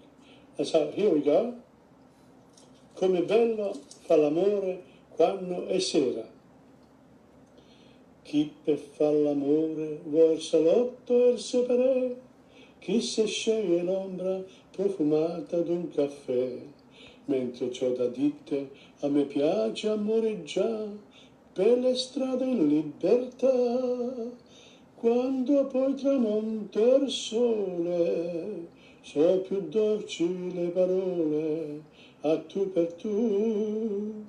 And so here we go. Come bello fa l'amore quando è sera. Chi per fa l'amore vuol il salotto e il separé, chi se sceglie l'ombra profumata d'un caffè. Mentre c'ho da dite, a me piace amoreggiare per le strade in libertà. Quando poi tramonta il sole, so più dolci le parole, a tu per tu.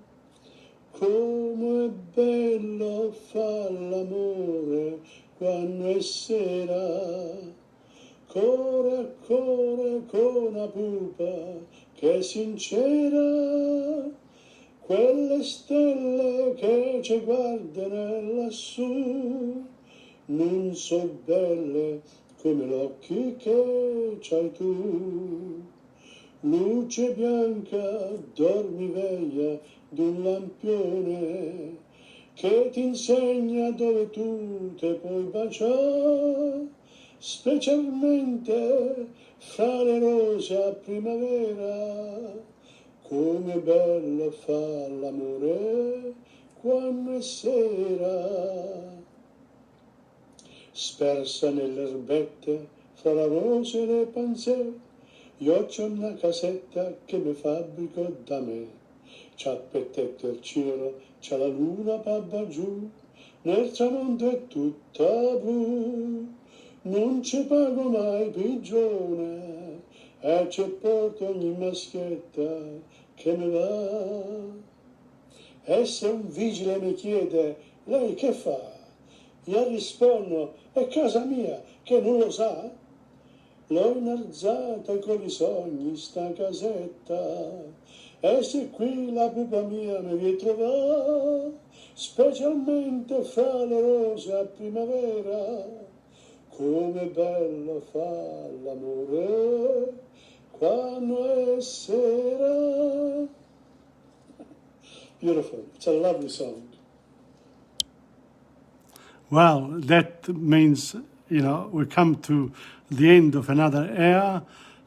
Come è bello fa l'amore quando è sera, core a core con una pupa che è sincera, quelle stelle che ci guardano lassù, non so belle come l'occhio che c'hai tu. Luce bianca, dormi veglia d'un lampione che ti insegna dove tu te puoi baciare, specialmente fra le rose a primavera. Come bello fa l'amore quando è sera. Spersa nelle erbette fra la rose e le panzè, io c'ho una casetta che mi fabbrico da me. C'ha pettetto il cielo, c'ha la luna babba giù, nel tramonto è tutta blu, non ci pago mai pigione, e ci porto ogni maschietta che mi va. E se un vigile mi chiede, lei che fa? Io rispondo, è casa mia, che non lo sa? L'ho innalzata con i sogni sta casetta, e se qui la pupa mia mi ritrova, specialmente fra le rose a primavera, come bello fa l'amore quando è sera. Beautiful. It's a lovely song. Well, that means, you know, we come to the end of another hour.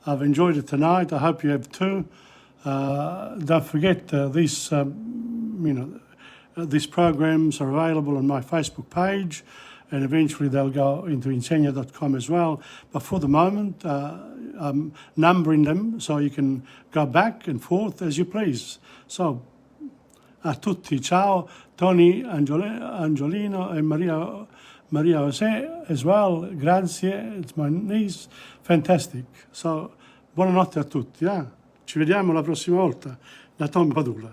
I've enjoyed it tonight. I hope you have too. Don't forget these programs are available on my Facebook page, and eventually they'll go into Insegna.com as well. But for the moment, I'm numbering them so you can go back and forth as you please. So, a tutti, ciao, Tony, Angiolino e Maria José as well, grazie, it's my niece, fantastic. So, buonanotte a tutti, Ci vediamo la prossima volta da Tom Padula.